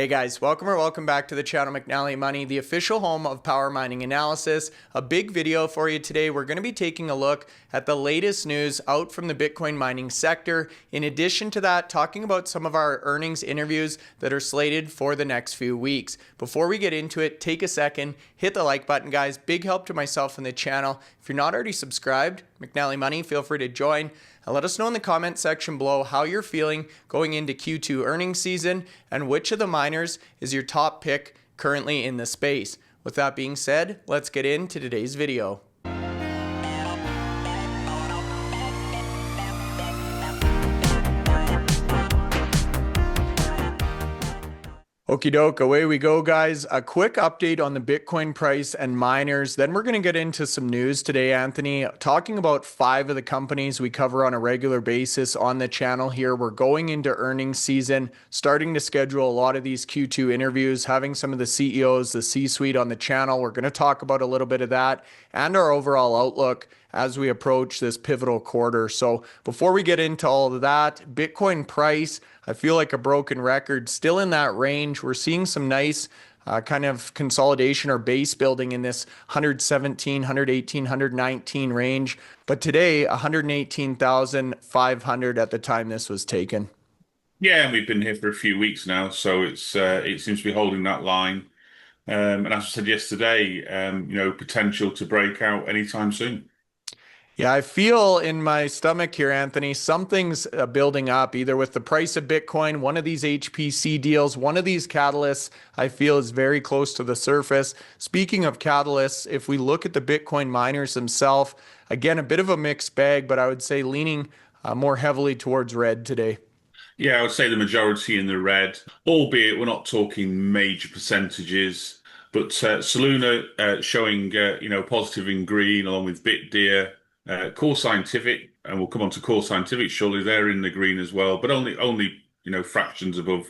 Hey guys, welcome back to the channel McNallie Money, the official home of power mining analysis. A big video for you today. We're going to be taking a look at the latest news out from the Bitcoin mining sector. In addition to that, talking about some of our earnings interviews that are slated for the next few weeks. Before we get into it, take a second, hit the like button, guys. Big help to myself and the channel. If you're not already subscribed, McNallie Money, feel free to join. And let us know in the comment section below how you're feeling going into Q2 earnings season and which of the miners is your top pick currently in the space. With that being said, let's get into today's video. Okie doke, away we go, guys. A quick update on the Bitcoin price and miners. Then we're going to get into some news today, Anthony, talking about 5 of the companies we cover on a regular basis on the channel here. We're going into earnings season, starting to schedule a lot of these Q2 interviews, having some of the CEOs, the C-suite on the channel. We're going to talk about a little bit of that and our overall outlook as we approach this pivotal quarter. So before we get into all of that, Bitcoin price, I feel like a broken record, still in that range. We're seeing some nice kind of consolidation or base building in this 117, 118, 119 range. But today, 118,500 at the time this was taken. Yeah, and we've been here for a few weeks now, so it seems to be holding that line. And as I said yesterday, potential to break out anytime soon. Yeah, I feel in my stomach here, Anthony, something's building up, either with the price of Bitcoin, one of these HPC deals, one of these catalysts, I feel is very close to the surface. Speaking of catalysts, if we look at the Bitcoin miners themselves, again, a bit of a mixed bag, but I would say leaning more heavily towards red today. Yeah, I would say the majority in the red, albeit we're not talking major percentages. But Soluna showing positive in green along with Bitdeer. Core Scientific, and we'll come on to Core Scientific shortly. They're in the green as well, but only fractions above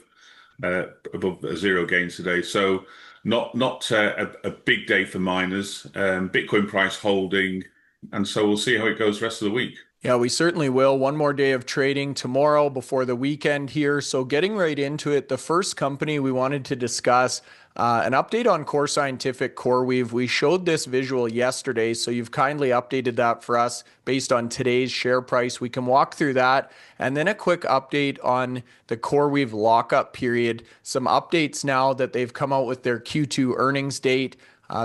zero gains today. So not a big day for miners. Bitcoin price holding, and so we'll see how it goes the rest of the week. Yeah, we certainly will. One more day of trading tomorrow before the weekend here. So getting right into it, the first company we wanted to discuss, an update on Core Scientific, CoreWeave. We showed this visual yesterday, so you've kindly updated that for us based on today's share price. We can walk through that. And then a quick update on the CoreWeave lockup period. Some updates now that they've come out with their Q2 earnings date.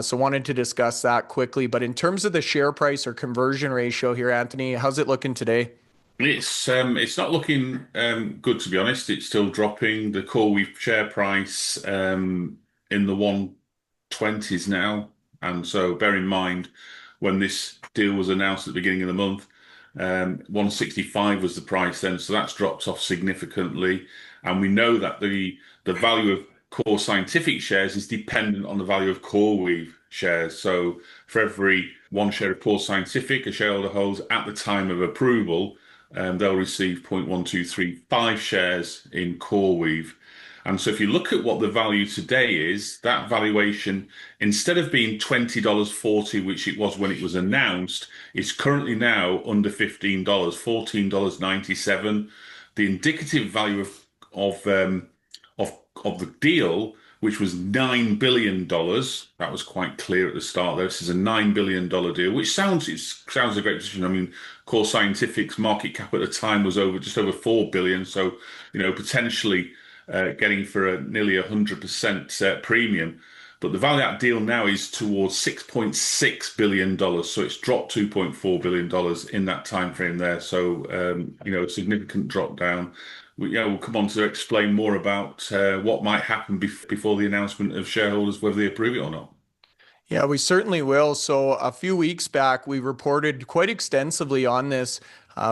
So wanted to discuss that quickly. But in terms of the share price or conversion ratio here, Anthony, how's it looking today? It's not looking good, to be honest. It's still dropping. The CoreWeave share price in the 120s now. And so bear in mind, when this deal was announced at the beginning of the month, 165 was the price then. So that's dropped off significantly. And we know that the value of Core Scientific shares is dependent on the value of CoreWeave shares. So for every 1 share of Core Scientific a shareholder holds at the time of approval, they'll receive 0.1235 shares in CoreWeave. And so if you look at what the value today is, that valuation, instead of being $20.40, which it was when it was announced, is currently now under $15, $14.97. The indicative value of the deal, which was $9 billion. That was quite clear at the start. This is a $9 billion deal, which sounds a great position. I mean, Core Scientific's market cap at the time was just over 4 billion. So, potentially getting for a nearly 100% premium. But the value of that deal now is towards $6.6 billion. So it's dropped $2.4 billion in that time frame there. So, a significant drop down. We'll come on to explain more about what might happen before the announcement of shareholders, whether they approve it or not. Yeah, we certainly will. So a few weeks back, we reported quite extensively on this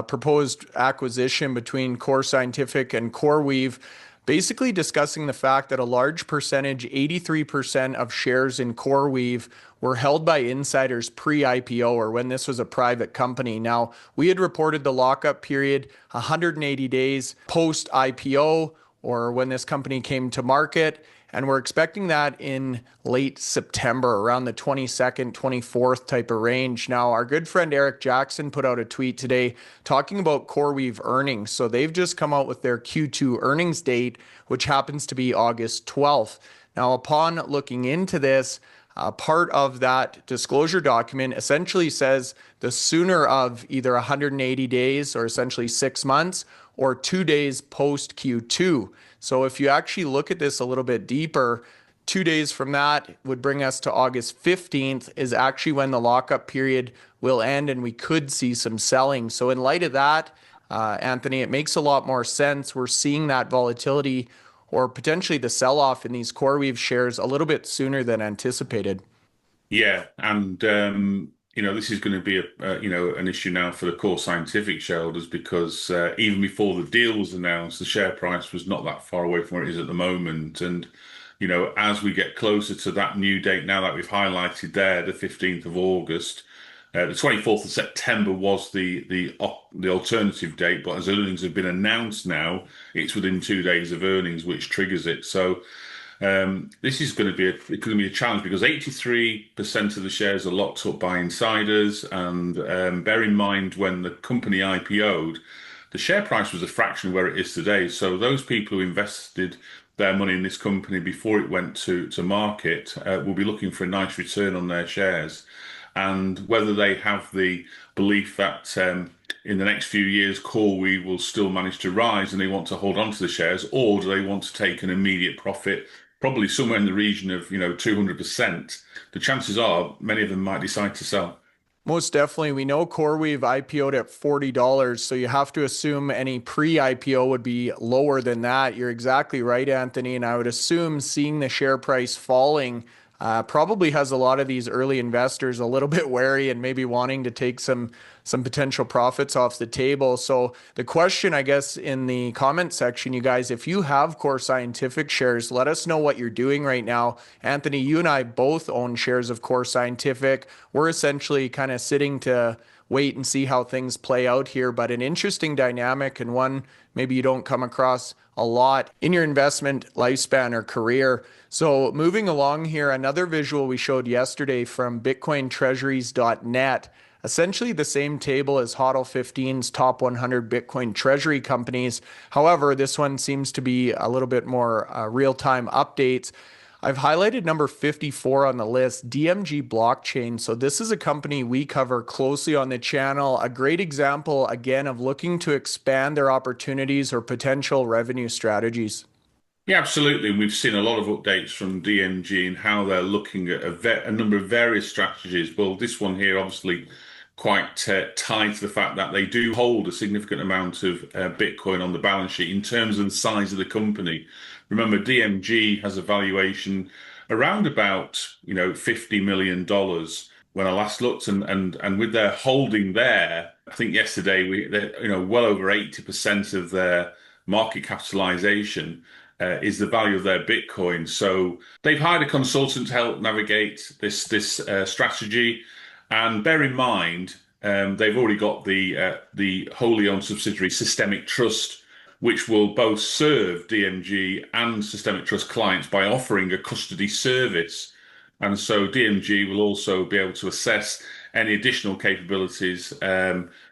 proposed acquisition between Core Scientific and CoreWeave, basically discussing the fact that a large percentage, 83% of shares in CoreWeave were held by insiders pre-IPO or when this was a private company. Now, we had reported the lockup period 180 days post-IPO. or when this company came to market. And we're expecting that in late September, around the 22nd, 24th type of range. Now, our good friend Eric Jackson put out a tweet today talking about CoreWeave earnings. So they've just come out with their Q2 earnings date, which happens to be August 12th. Now, upon looking into this, part of that disclosure document essentially says the sooner of either 180 days or essentially 6 months or 2 days post Q2. So if you actually look at this a little bit deeper, 2 days from that would bring us to August 15th is actually when the lockup period will end and we could see some selling. So in light of that, Anthony, it makes a lot more sense. We're seeing that volatility or potentially the sell-off in these CoreWeave shares a little bit sooner than anticipated. Yeah, and this is going to be an issue now for the core scientific shareholders because even before the deal was announced, the share price was not that far away from where it is at the moment. And as we get closer to that new date, now that we've highlighted there, the 15th of August, the 24th of September was the alternative date, but as earnings have been announced now, it's within 2 days of earnings, which triggers it. So this is going to be a challenge because 83% of the shares are locked up by insiders, and bear in mind when the company IPO'd, the share price was a fraction of where it is today. So those people who invested their money in this company before it went to market will be looking for a nice return on their shares. And whether they have the belief that in the next few years CoreWeave will still manage to rise and they want to hold on to the shares, or do they want to take an immediate profit, probably somewhere in the region of 200%, the chances are many of them might decide to sell. Most definitely. We know CoreWeave IPO'd at $40, so you have to assume any pre-IPO would be lower than that. You're exactly right, Anthony, and I would assume seeing the share price falling probably has a lot of these early investors a little bit wary and maybe wanting to take some potential profits off the table. So the question, I guess, in the comment section, you guys, if you have Core Scientific shares, let us know what you're doing right now. Anthony, you and I both own shares of Core Scientific. We're essentially kind of sitting to wait and see how things play out here, but an interesting dynamic and one maybe you don't come across a lot in your investment lifespan or career. So moving along here, another visual we showed yesterday from bitcointreasuries.net, essentially the same table as HODL 15's top 100 Bitcoin treasury companies. However, this one seems to be a little bit more real-time updates. I've highlighted number 54 on the list, DMG Blockchain. So this is a company we cover closely on the channel. A great example, again, of looking to expand their opportunities or potential revenue strategies. Yeah, absolutely. We've seen a lot of updates from DMG and how they're looking at a number of various strategies. Well, this one here, obviously, quite tied to the fact that they do hold a significant amount of Bitcoin on the balance sheet in terms of the size of the company. Remember, DMG has a valuation around about $50 million when I last looked, and with their holding there, I think yesterday they're well over 80% of their market capitalization is the value of their Bitcoin. So they've hired a consultant to help navigate this strategy. And bear in mind, they've already got the wholly owned subsidiary Systemic Trust, which will both serve DMG and Systemic Trust clients by offering a custody service. And so DMG will also be able to assess any additional capabilities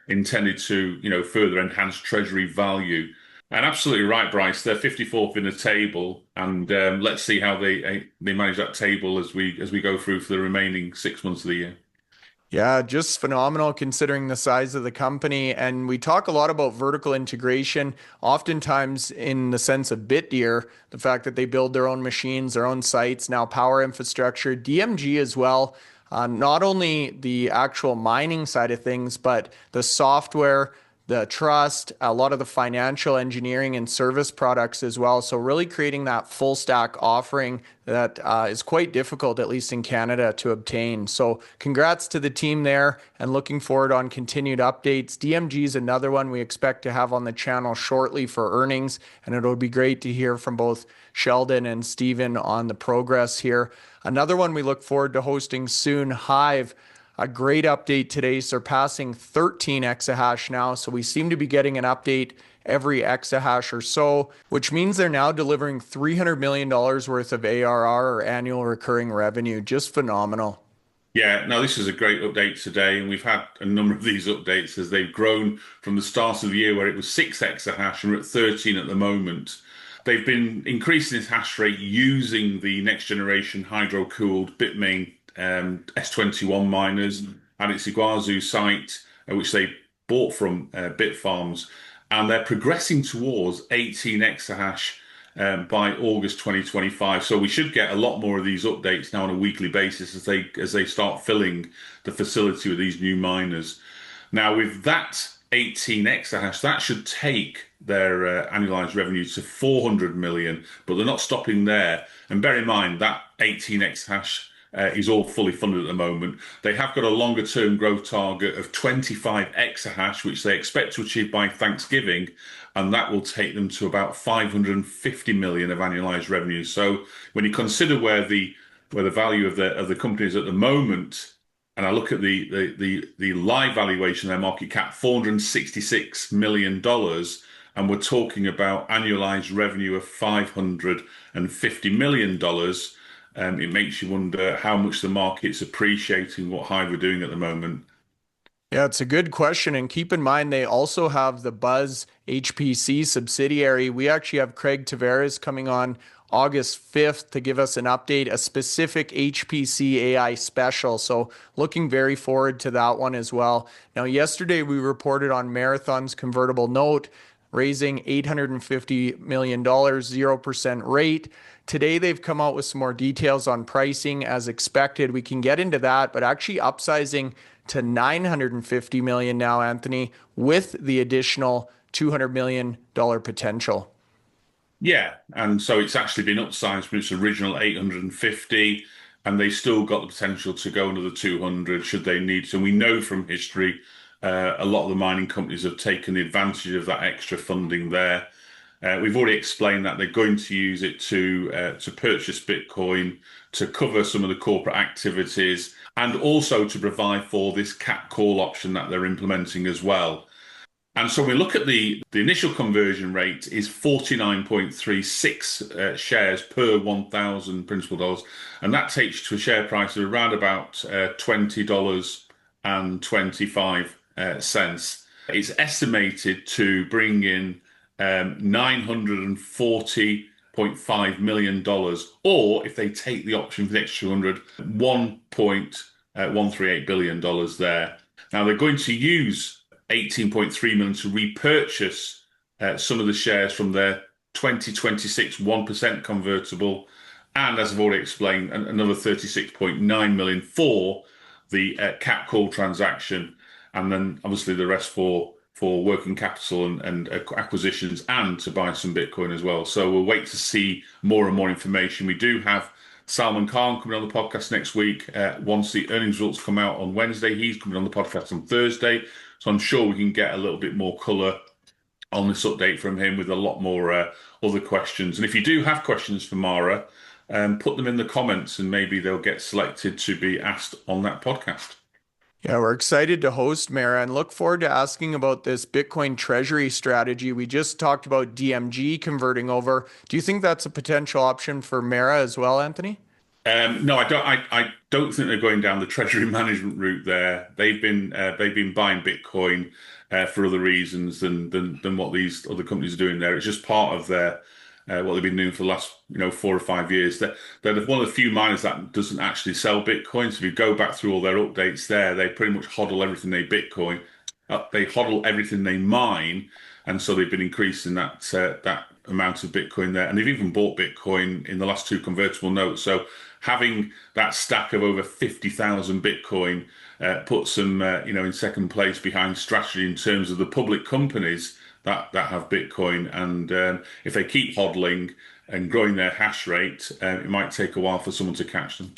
intended to further enhance treasury value. And absolutely right, Bryce. They're 54th in the table, and let's see how they manage that table as we go through for the remaining 6 months of the year. Yeah, just phenomenal considering the size of the company. And we talk a lot about vertical integration, oftentimes in the sense of Bitdeer, the fact that they build their own machines, their own sites, now power infrastructure, DMG as well. Not only the actual mining side of things, but the software, the trust, a lot of the financial engineering and service products as well. So really creating that full stack offering that is quite difficult, at least in Canada, to obtain. So congrats to the team there and looking forward on continued updates. DMG is another one we expect to have on the channel shortly for earnings, and it'll be great to hear from both Sheldon and Steven on the progress here. Another one we look forward to hosting soon, Hive. a great update today, surpassing 13 exahash now. So we seem to be getting an update every exahash or so, which means they're now delivering $300 million worth of ARR or annual recurring revenue. Just phenomenal. Yeah, no, this is a great update today, and we've had a number of these updates as they've grown from the start of the year where it was 6 exahash and we're at 13 at the moment. They've been increasing this hash rate using the next generation hydro-cooled Bitmain S21 miners and its Iguazu site, which they bought from Bitfarms, and they're progressing towards 18 exahash by August 2025. So we should get a lot more of these updates now on a weekly basis as they start filling the facility with these new miners. Now with that 18 exahash, that should take their annualized revenue to 400 million, but they're not stopping there. And bear in mind that 18 exahash is all fully funded at the moment. They have got a longer term growth target of 25 exahash, which they expect to achieve by Thanksgiving, and that will take them to about 550 million of annualized revenue. So when you consider where the value of the company is at the moment, and I look at the live valuation, their market cap, $466 million, and we're talking about annualized revenue of $550 million. It makes you wonder how much the market's appreciating what Hive are doing at the moment. Yeah, it's a good question. And keep in mind, they also have the Buzz HPC subsidiary. We actually have Craig Tavares coming on August 5th to give us an update, a specific HPC AI special. So looking very forward to that one as well. Now, yesterday we reported on Marathon's convertible note, raising $850 million, 0% rate. Today, they've come out with some more details on pricing as expected. We can get into that, but actually upsizing to $950 million now, Anthony, with the additional $200 million potential. Yeah, and so it's actually been upsized from its original 850, and they still got the potential to go another 200 should they need to. And we know from history, a lot of the mining companies have taken the advantage of that extra funding there. We've already explained that they're going to use it to purchase Bitcoin, to cover some of the corporate activities, and also to provide for this cap call option that they're implementing as well. And so we look at the initial conversion rate is 49.36 shares per 1,000 principal dollars, and that takes to a share price of around about $20.25. It's estimated to bring in $940.5 million, or if they take the option for the extra 200, $1.138 billion there. Now they're going to use 18.3 million to repurchase some of the shares from their 2026 1% convertible, and as I've already explained, another 36.9 million for the cap call transaction, and then obviously the rest for working capital and acquisitions, and to buy some Bitcoin as well. So we'll wait to see more and more information. We do have Salman Khan coming on the podcast next week. Once the earnings results come out on Wednesday, he's coming on the podcast on Thursday. So I'm sure we can get a little bit more colour on this update from him with a lot more other questions. And if you do have questions for Mara, put them in the comments and maybe they'll get selected to be asked on that podcast. Yeah, we're excited to host Mara and look forward to asking about this Bitcoin treasury strategy. We just talked about DMG converting over. Do you think that's a potential option for Mara as well, Anthony? No, I don't. I don't think they're going down the treasury management route there. They've been buying Bitcoin for other reasons than what these other companies are doing there. It's just part of their what they've been doing for the last 4 or 5 years. They're one of the few miners that doesn't actually sell Bitcoin. So if you go back through all their updates there, they pretty much hodl everything they hodl everything they mine, and so they've been increasing that amount of Bitcoin there, and they've even bought Bitcoin in the last 2 convertible notes. So having that stack of over 50,000 Bitcoin puts them in second place behind Strategy in terms of the public companies that have Bitcoin. And if they keep hodling and growing their hash rate, it might take a while for someone to catch them.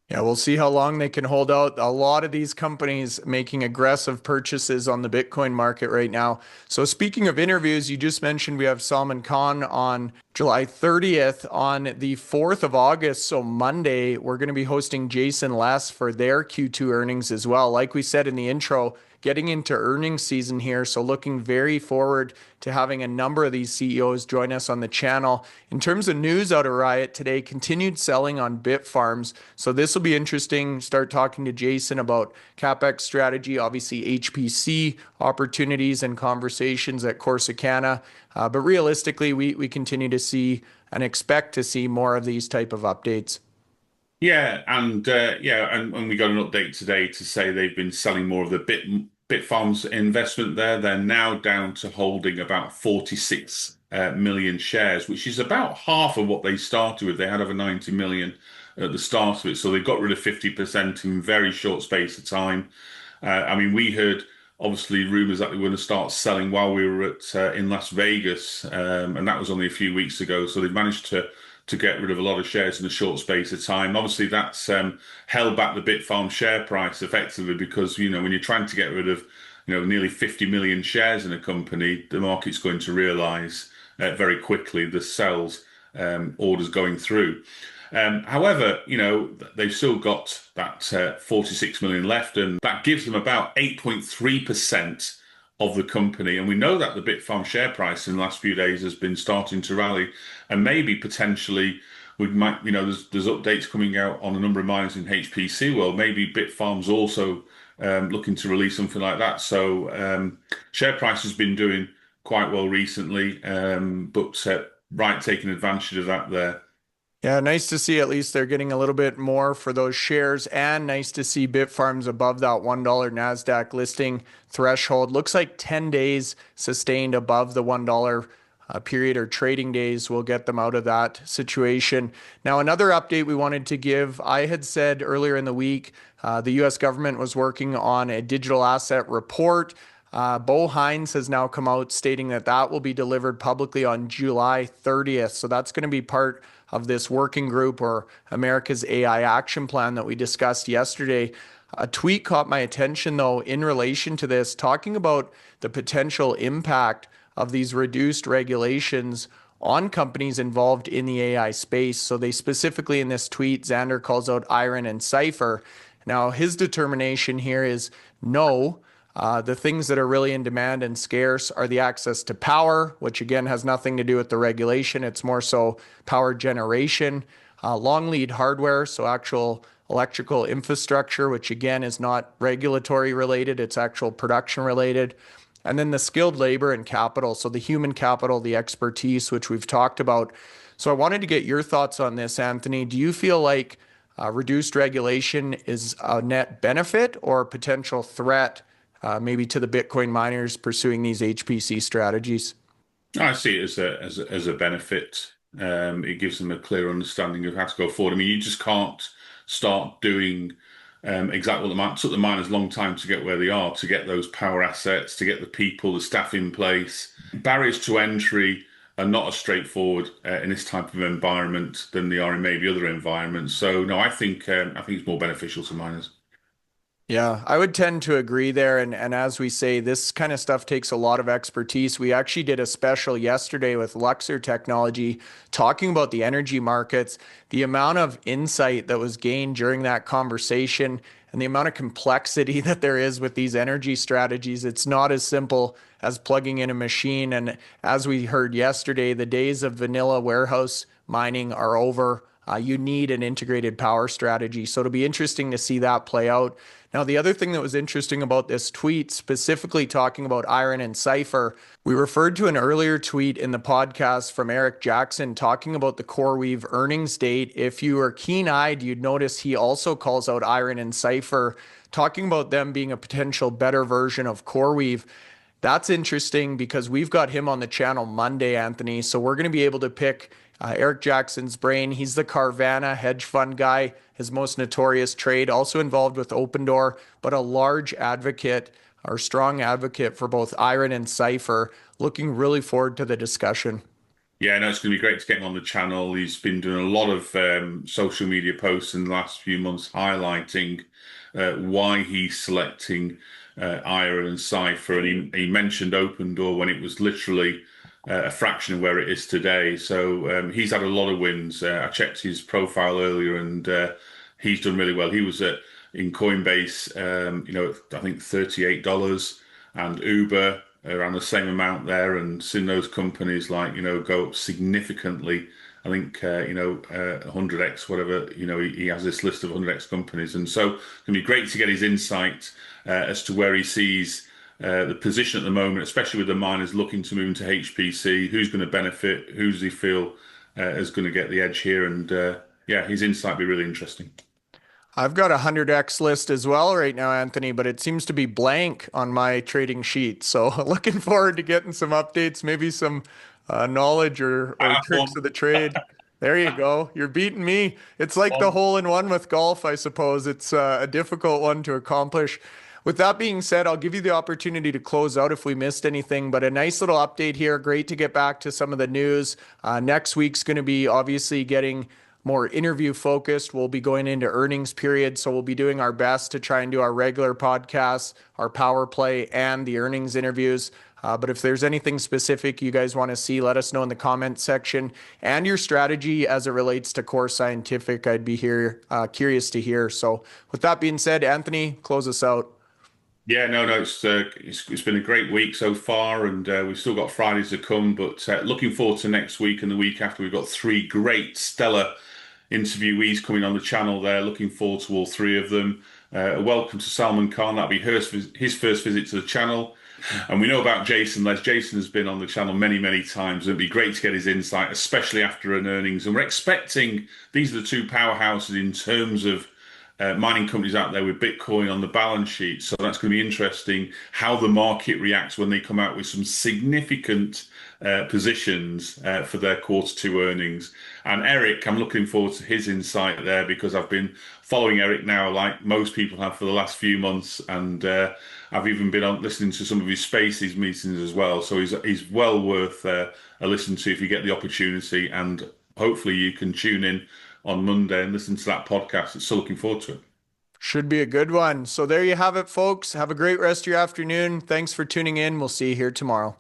Yeah, we'll see how long they can hold out. A lot of these companies making aggressive purchases on the Bitcoin market right now. So speaking of interviews, you just mentioned we have Salman Khan on July 30th. On the 4th of August, so Monday, we're going to be hosting Jason Les for their Q2 earnings as well. Like we said in the intro, getting into earnings season here. So looking very forward to having a number of these CEOs join us on the channel. In terms of news out of Riot today, continued selling on Bitfarms. So this will be interesting. Start talking to Jason about CapEx strategy, obviously HPC opportunities and conversations at Corsicana. But realistically, we continue to see and expect to see more of these type of updates. And we got an update today to say they've been selling more of the Bitfarms investment there. They're now down to holding about 46 million shares, which is about half of what they started with. They had over 90 million at the start of it, so they got rid of 50% in very short space of time. We heard obviously rumors that they were going to start selling while we were at in Las Vegas, and that was only a few weeks ago. So they've managed to get rid of a lot of shares in a short space of time. Obviously, that's held back the Bitfarm share price effectively because, when you're trying to get rid of, nearly 50 million shares in a company, the market's going to realize very quickly the sales orders going through. However, they've still got that 46 million left, and that gives them about 8.3% of the company. And we know that the Bitfarm share price in the last few days has been starting to rally, and maybe potentially we might, there's updates coming out on a number of miners in HPC world. Maybe Bitfarms also looking to release something like that. So share price has been doing quite well recently, but right taking advantage of that there. Yeah, nice to see at least they're getting a little bit more for those shares, and nice to see Bitfarms above that $1 NASDAQ listing threshold. Looks like 10 days sustained above the $1 period or trading days will get them out of that situation. Now, another update we wanted to give, I had said earlier in the week, the US government was working on a digital asset report. Bo Hines has now come out stating that that will be delivered publicly on July 30th. So that's going to be part of this working group or America's AI Action Plan that we discussed yesterday. A tweet caught my attention, though, in relation to this, talking about the potential impact of these reduced regulations on companies involved in the AI space. So they specifically in this tweet, Xander calls out IREN and Cipher. Now, his determination here is no. The things that are really in demand and scarce are the access to power, which again has nothing to do with the regulation. It's more so power generation, long lead hardware, so actual electrical infrastructure, which again is not regulatory related, it's actual production related. And then the skilled labor and capital, so the human capital, the expertise, which we've talked about. So I wanted to get your thoughts on this, Anthony. Do you feel like reduced regulation is a net benefit or a potential threat? Maybe to the Bitcoin miners pursuing these HPC strategies? I see it as a benefit. It gives them a clear understanding of how to go forward. You just can't start doing exactly what took the miners a long time to get where they are, to get those power assets, to get the people, the staff in place. Barriers to entry are not as straightforward in this type of environment than they are in maybe other environments. So no, I think it's more beneficial to miners. Yeah, I would tend to agree there. And as we say, this kind of stuff takes a lot of expertise. We actually did a special yesterday with Luxor Technology talking about the energy markets, the amount of insight that was gained during that conversation, and the amount of complexity that there is with these energy strategies. It's not as simple as plugging in a machine. And as we heard yesterday, the days of vanilla warehouse mining are over. You need an integrated power strategy. So it'll be interesting to see that play out. Now, the other thing that was interesting about this tweet, specifically talking about IREN and Cipher, we referred to an earlier tweet in the podcast from Eric Jackson talking about the CoreWeave earnings date. If you are keen-eyed, you'd notice he also calls out IREN and Cipher, talking about them being a potential better version of CoreWeave. That's interesting because we've got him on the channel Monday, Anthony. So we're going to be able to pick Eric Jackson's brain. He's the Carvana hedge fund guy, his most notorious trade, also involved with Open Door, but a large advocate or strong advocate for both IREN and Cipher. Looking really forward to the discussion. Yeah, no, it's going to be great to get him on the channel. He's been doing a lot of social media posts in the last few months highlighting why he's selecting IREN and Cipher. And he mentioned Open Door when it was literally a fraction of where it is today. So he's had a lot of wins. I checked his profile earlier and he's done really well. He was in Coinbase, I think $38 and Uber around the same amount there, and seen those companies go up significantly. I think 100x whatever. He has this list of 100x companies, and so it's gonna be great to get his insight as to where he sees the position at the moment, especially with the miners looking to move into HPC. Who's going to benefit? Who does he feel is going to get the edge here? And yeah, his insight will be really interesting. I've got a 100x list as well right now, Anthony, but it seems to be blank on my trading sheet. So looking forward to getting some updates, maybe some knowledge or tricks of the trade. There you go. You're beating me. It's like the hole in one with golf, I suppose. It's a difficult one to accomplish. With that being said, I'll give you the opportunity to close out if we missed anything, but a nice little update here. Great to get back to some of the news. Next week's going to be obviously getting more interview focused. We'll be going into earnings period, so we'll be doing our best to try and do our regular podcasts, our power play, and the earnings interviews. But if there's anything specific you guys want to see, let us know in the comment section, and your strategy as it relates to Core Scientific. I'd be curious to hear. So with that being said, Anthony, close us out. Yeah, no, it's been a great week so far, and we've still got Fridays to come. But looking forward to next week and the week after. We've got three great, stellar interviewees coming on the channel there. Looking forward to all three of them. Welcome to Salman Khan. That'll be his first visit to the channel. And we know about Jason Les. Jason has been on the channel many, many times. It'd be great to get his insight, especially after an earnings. And we're expecting these are the two powerhouses in terms of mining companies out there with Bitcoin on the balance sheet. So that's going to be interesting how the market reacts when they come out with some significant positions for their quarter two earnings. And Eric, I'm looking forward to his insight there because I've been following Eric now like most people have for the last few months. And I've even been on listening to some of his Spaces meetings as well. So he's well worth a listen to if you get the opportunity. And hopefully you can tune in on Monday and listen to that podcast. So looking forward to it. Should be a good one. So there you have it, folks. Have a great rest of your afternoon. Thanks for tuning in. We'll see you here tomorrow.